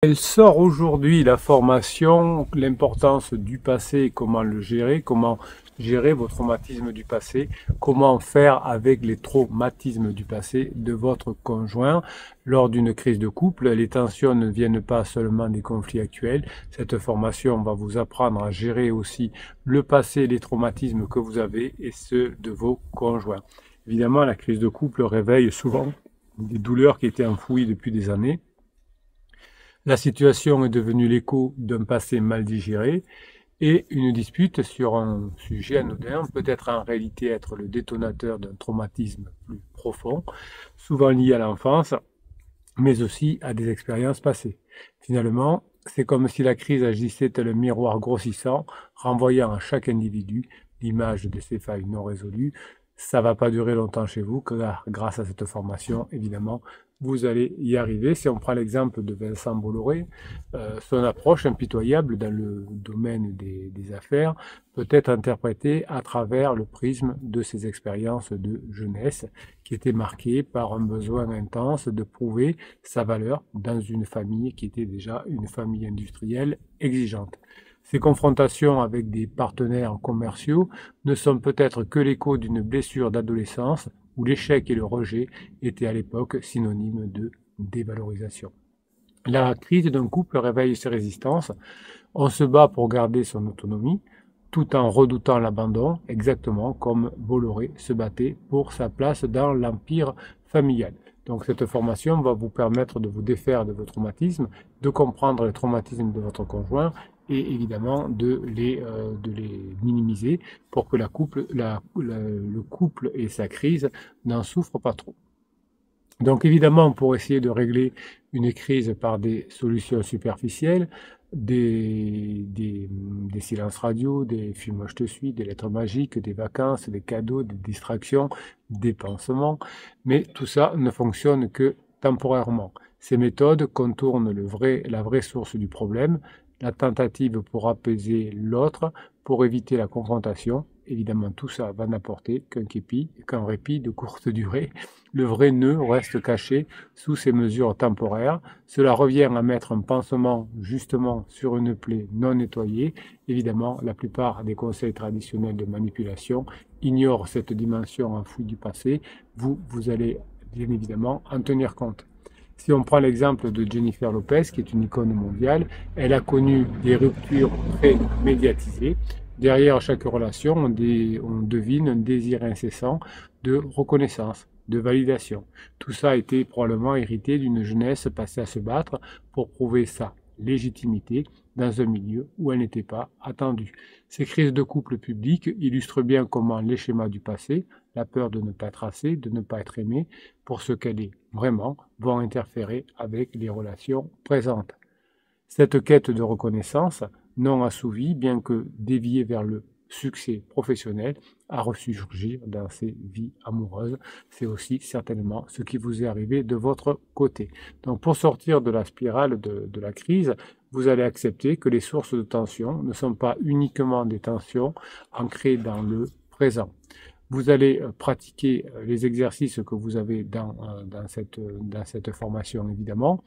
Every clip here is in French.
Elle sort aujourd'hui la formation, l'importance du passé, comment le gérer, comment gérer vos traumatismes du passé, comment faire avec les traumatismes du passé de votre conjoint lors d'une crise de couple. Les tensions ne viennent pas seulement des conflits actuels. Cette formation va vous apprendre à gérer aussi le passé, les traumatismes que vous avez et ceux de vos conjoints. Évidemment, la crise de couple réveille souvent des douleurs qui étaient enfouies depuis des années. La situation est devenue l'écho d'un passé mal digéré et une dispute sur un sujet anodin peut être en réalité être le détonateur d'un traumatisme plus profond, souvent lié à l'enfance, mais aussi à des expériences passées. Finalement, c'est comme si la crise agissait tel un miroir grossissant, renvoyant à chaque individu l'image de ses failles non résolues. Ça ne va pas durer longtemps chez vous, car grâce à cette formation, évidemment, vous allez y arriver. Si on prend l'exemple de Vincent Bolloré, son approche impitoyable dans le domaine des affaires peut être interprétée à travers le prisme de ses expériences de jeunesse, qui étaient marquées par un besoin intense de prouver sa valeur dans une famille qui était déjà une famille industrielle exigeante. Ces confrontations avec des partenaires commerciaux ne sont peut-être que l'écho d'une blessure d'adolescence où l'échec et le rejet étaient à l'époque synonymes de dévalorisation. La crise d'un couple réveille ses résistances. On se bat pour garder son autonomie tout en redoutant l'abandon, exactement comme Bolloré se battait pour sa place dans l'empire familial. Donc cette formation va vous permettre de vous défaire de vos traumatismes, de comprendre les traumatismes de votre conjoint et évidemment de les minimiser pour que le couple et sa crise n'en souffrent pas trop. Donc évidemment, pour essayer de régler une crise par des solutions superficielles, des silences radio, des films je te suis, des lettres magiques, des vacances, des cadeaux, des distractions, des pansements, mais tout ça ne fonctionne que temporairement. Ces méthodes contournent la vraie source du problème, la tentative pour apaiser l'autre, pour éviter la confrontation. Évidemment, tout ça va n'apporter qu'un répit de courte durée. Le vrai nœud reste caché sous ces mesures temporaires. Cela revient à mettre un pansement justement sur une plaie non nettoyée. Évidemment, la plupart des conseils traditionnels de manipulation ignorent cette dimension enfouie du passé. Vous allez bien évidemment en tenir compte. Si on prend l'exemple de Jennifer Lopez, qui est une icône mondiale, elle a connu des ruptures très médiatisées. Derrière chaque relation, on devine un désir incessant de reconnaissance, de validation. Tout ça a été probablement hérité d'une jeunesse passée à se battre pour prouver sa légitimité dans un milieu où elle n'était pas attendue. Ces crises de couple publiques illustrent bien comment les schémas du passé, la peur de ne pas être assez, de ne pas être aimé pour ce qu'elle est vraiment, vont interférer avec les relations présentes. Cette quête de reconnaissance non assouvie, bien que déviée vers le succès professionnel, a ressurgir dans ses vies amoureuses. C'est aussi certainement ce qui vous est arrivé de votre côté. Donc pour sortir de la spirale de la crise, vous allez accepter que les sources de tension ne sont pas uniquement des tensions ancrées dans le présent. Vous allez pratiquer les exercices que vous avez dans cette formation, évidemment,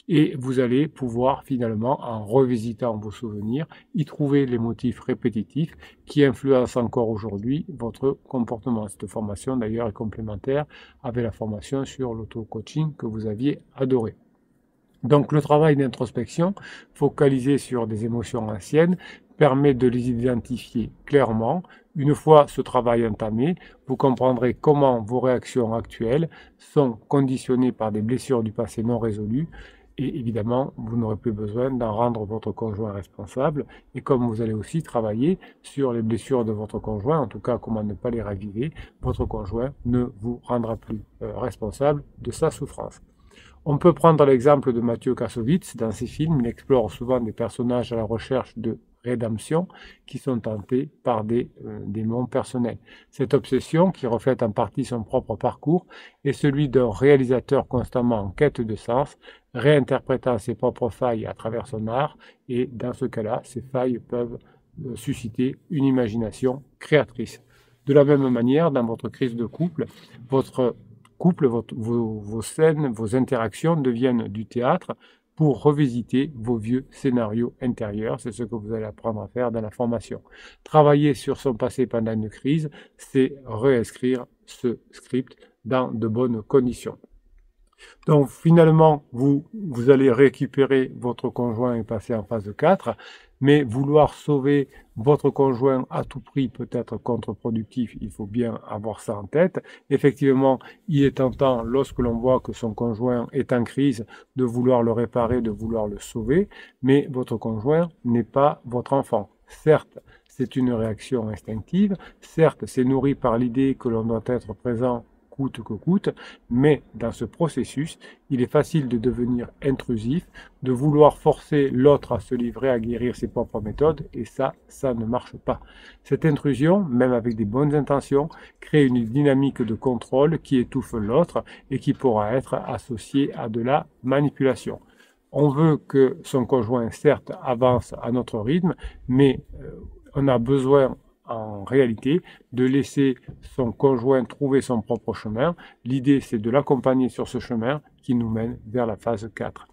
et vous allez pouvoir finalement, en revisitant vos souvenirs, y trouver les motifs répétitifs qui influencent encore aujourd'hui votre comportement. Cette formation, d'ailleurs, est complémentaire avec la formation sur l'auto-coaching que vous aviez adoré. Donc le travail d'introspection, focalisé sur des émotions anciennes, permet de les identifier clairement. Une fois ce travail entamé, vous comprendrez comment vos réactions actuelles sont conditionnées par des blessures du passé non résolues. Et évidemment, vous n'aurez plus besoin d'en rendre votre conjoint responsable. Et comme vous allez aussi travailler sur les blessures de votre conjoint, en tout cas comment ne pas les raviver, votre conjoint ne vous rendra plus responsable de sa souffrance. On peut prendre l'exemple de Mathieu Kassovitz. Dans ses films, il explore souvent des personnages à la recherche de rédemption qui sont tentés par des démons personnels. Cette obsession, qui reflète en partie son propre parcours, est celui d'un réalisateur constamment en quête de sens, réinterprétant ses propres failles à travers son art, et dans ce cas-là, ces failles peuvent susciter une imagination créatrice. De la même manière, dans votre crise de couple, vos scènes, vos interactions deviennent du théâtre pour revisiter vos vieux scénarios intérieurs. C'est ce que vous allez apprendre à faire dans la formation. Travailler sur son passé pendant une crise, c'est réécrire ce script dans de bonnes conditions. Donc finalement, vous allez récupérer votre conjoint et passer en phase 4, mais vouloir sauver votre conjoint à tout prix peut être contre-productif, il faut bien avoir ça en tête. Effectivement, il est tentant, lorsque l'on voit que son conjoint est en crise, de vouloir le réparer, de vouloir le sauver, mais votre conjoint n'est pas votre enfant. Certes, c'est une réaction instinctive, certes, c'est nourri par l'idée que l'on doit être présent coûte que coûte, mais dans ce processus, il est facile de devenir intrusif, de vouloir forcer l'autre à se livrer, à guérir ses propres méthodes, et ça ne marche pas. Cette intrusion, même avec des bonnes intentions, crée une dynamique de contrôle qui étouffe l'autre et qui pourra être associée à de la manipulation. On veut que son conjoint, certes, avance à notre rythme, mais on a besoin en réalité de laisser son conjoint trouver son propre chemin. L'idée, c'est de l'accompagner sur ce chemin qui nous mène vers la phase 4.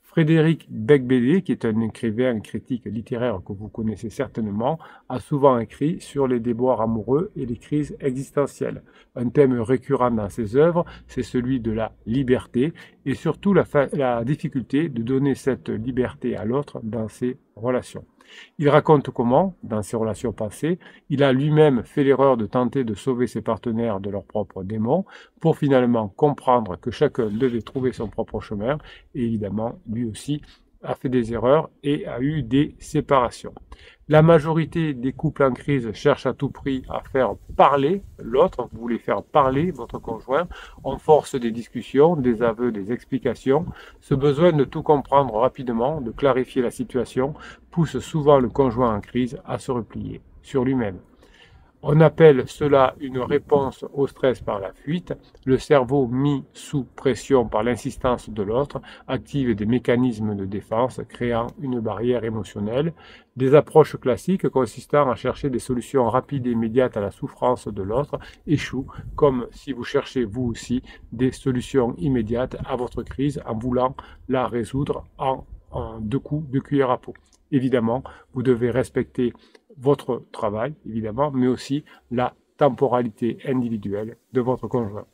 Frédéric Beigbeder, qui est un écrivain, un critique littéraire que vous connaissez certainement, a souvent écrit sur les déboires amoureux et les crises existentielles. Un thème récurrent dans ses œuvres, c'est celui de la liberté et surtout la difficulté de donner cette liberté à l'autre dans ses relations. Il raconte comment, dans ses relations passées, il a lui-même fait l'erreur de tenter de sauver ses partenaires de leurs propres démons pour finalement comprendre que chacun devait trouver son propre chemin et évidemment, lui aussi a fait des erreurs et a eu des séparations. La majorité des couples en crise cherchent à tout prix à faire parler l'autre. Vous voulez faire parler votre conjoint. On force des discussions, des aveux, des explications. Ce besoin de tout comprendre rapidement, de clarifier la situation, pousse souvent le conjoint en crise à se replier sur lui-même. On appelle cela une réponse au stress par la fuite. Le cerveau mis sous pression par l'insistance de l'autre active des mécanismes de défense, créant une barrière émotionnelle. Des approches classiques consistant à chercher des solutions rapides et immédiates à la souffrance de l'autre échouent, comme si vous cherchez vous aussi des solutions immédiates à votre crise en voulant la résoudre en 2 coups de cuillère à peau. Évidemment, vous devez respecter votre travail, évidemment, mais aussi la temporalité individuelle de votre conjoint.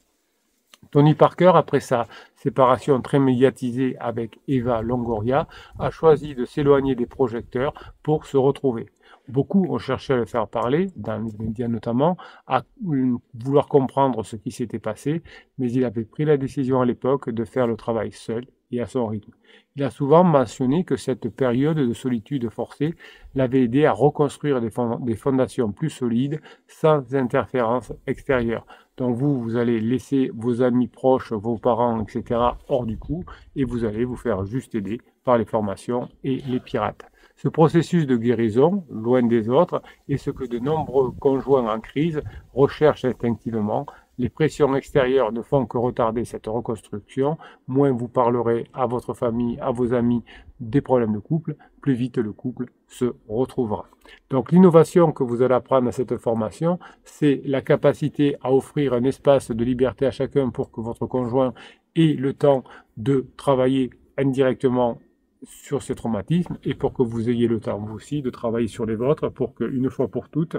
Tony Parker, après sa séparation très médiatisée avec Eva Longoria, a choisi de s'éloigner des projecteurs pour se retrouver. Beaucoup ont cherché à le faire parler, dans les médias notamment, à vouloir comprendre ce qui s'était passé, mais il avait pris la décision à l'époque de faire le travail seul et à son rythme. Il a souvent mentionné que cette période de solitude forcée l'avait aidé à reconstruire des fondations plus solides sans interférence extérieure. Donc vous allez laisser vos amis proches, vos parents, etc. hors du coup et vous allez vous faire juste aider par les formations et les pirates. Ce processus de guérison, loin des autres, est ce que de nombreux conjoints en crise recherchent instinctivement. Les pressions extérieures ne font que retarder cette reconstruction. Moins vous parlerez à votre famille, à vos amis des problèmes de couple, plus vite le couple se retrouvera. Donc l'innovation que vous allez apprendre à cette formation, c'est la capacité à offrir un espace de liberté à chacun pour que votre conjoint ait le temps de travailler indirectement sur ces traumatismes et pour que vous ayez le temps vous aussi de travailler sur les vôtres pour qu'une fois pour toutes,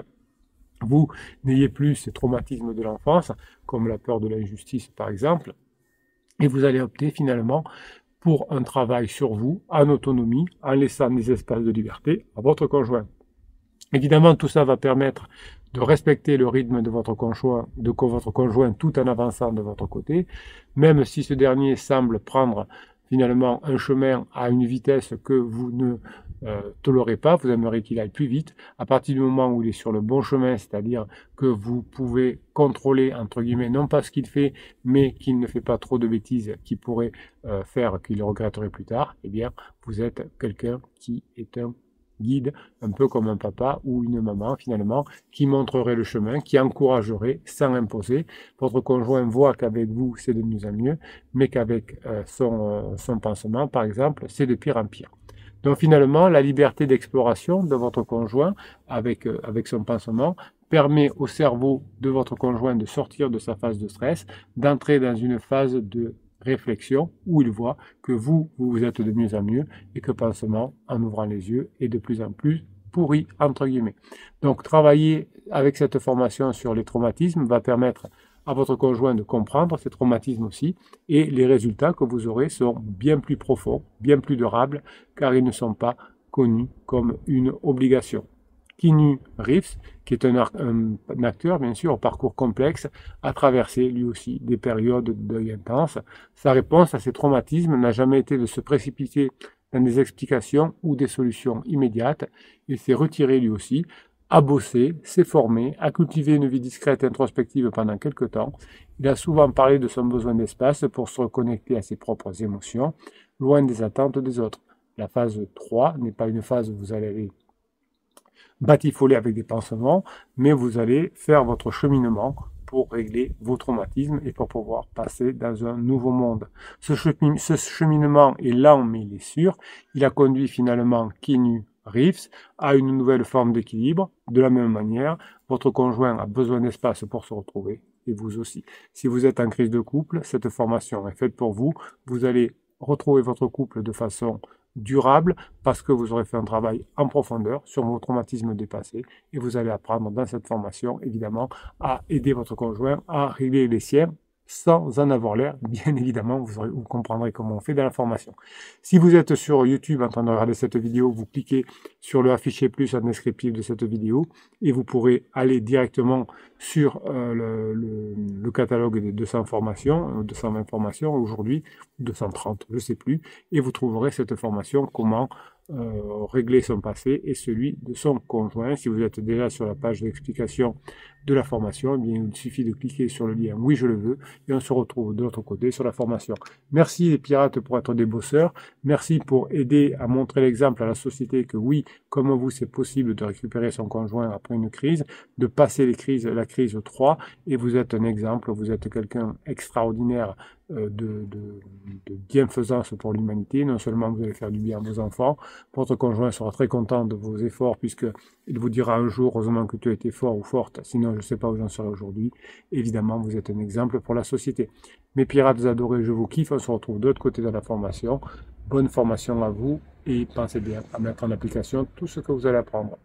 vous n'ayez plus ces traumatismes de l'enfance, comme la peur de l'injustice par exemple, et vous allez opter finalement pour un travail sur vous, en autonomie, en laissant des espaces de liberté à votre conjoint. Évidemment, tout ça va permettre de respecter le rythme de votre conjoint tout en avançant de votre côté, même si ce dernier semble prendre finalement un chemin à une vitesse que vous ne tolérez pas, vous aimeriez qu'il aille plus vite. À partir du moment où il est sur le bon chemin, c'est-à-dire que vous pouvez contrôler, entre guillemets, non pas ce qu'il fait, mais qu'il ne fait pas trop de bêtises qui pourraient faire qu'il le regretterait plus tard, eh bien, vous êtes quelqu'un qui est un guide, un peu comme un papa ou une maman finalement, qui montrerait le chemin, qui encouragerait sans imposer. Votre conjoint voit qu'avec vous c'est de mieux en mieux, mais qu'avec son pansement par exemple, c'est de pire en pire. Donc finalement, la liberté d'exploration de votre conjoint avec son pansement permet au cerveau de votre conjoint de sortir de sa phase de stress, d'entrer dans une phase de réflexion où il voit que vous êtes de mieux en mieux et que pansement, en ouvrant les yeux, est de plus en plus pourri, entre guillemets. Donc, travailler avec cette formation sur les traumatismes va permettre à votre conjoint de comprendre ces traumatismes aussi, et les résultats que vous aurez sont bien plus profonds, bien plus durables, car ils ne sont pas connus comme une obligation. Keanu Reeves, qui est un acteur, bien sûr, au parcours complexe, a traversé lui aussi des périodes de deuil intense. Sa réponse à ces traumatismes n'a jamais été de se précipiter dans des explications ou des solutions immédiates. Il s'est retiré lui aussi, a bossé, s'est formé, a cultivé une vie discrète et introspective pendant quelques temps. Il a souvent parlé de son besoin d'espace pour se reconnecter à ses propres émotions, loin des attentes des autres. La phase 3 n'est pas une phase où vous allez aller batifoler avec des pansements, mais vous allez faire votre cheminement pour régler vos traumatismes et pour pouvoir passer dans un nouveau monde. Ce cheminement est lent, mais il est sûr. Il a conduit finalement Keanu Reeves à une nouvelle forme d'équilibre. De la même manière, votre conjoint a besoin d'espace pour se retrouver, et vous aussi. Si vous êtes en crise de couple, cette formation est faite pour vous. Vous allez retrouver votre couple de façon durable parce que vous aurez fait un travail en profondeur sur vos traumatismes dépassés et vous allez apprendre dans cette formation évidemment à aider votre conjoint à régler les siens sans en avoir l'air, bien évidemment, vous comprendrez comment on fait dans la formation. Si vous êtes sur YouTube en train de regarder cette vidéo, vous cliquez sur le afficher plus en descriptif de cette vidéo et vous pourrez aller directement sur le catalogue des 200 formations, 220 formations aujourd'hui, 230, je ne sais plus, et vous trouverez cette formation comment régler son passé et celui de son conjoint. Si vous êtes déjà sur la page d'explication de la formation, eh bien, il suffit de cliquer sur le lien « Oui, je le veux » et on se retrouve de l'autre côté sur la formation. Merci les pirates pour être des bosseurs. Merci pour aider à montrer l'exemple à la société que oui, comme vous, c'est possible de récupérer son conjoint après une crise, de passer la crise 3 et vous êtes un exemple, vous êtes quelqu'un extraordinaire de bienfaisance pour l'humanité. Non seulement vous allez faire du bien à vos enfants, votre conjoint sera très content de vos efforts puisqu'il vous dira un jour, heureusement que tu as été fort ou forte, sinon je ne sais pas où j'en serai aujourd'hui. Évidemment, vous êtes un exemple pour la société. Mes pirates adorés, je vous kiffe, on se retrouve de l'autre côté de la formation. Bonne formation à vous et pensez bien à mettre en application tout ce que vous allez apprendre.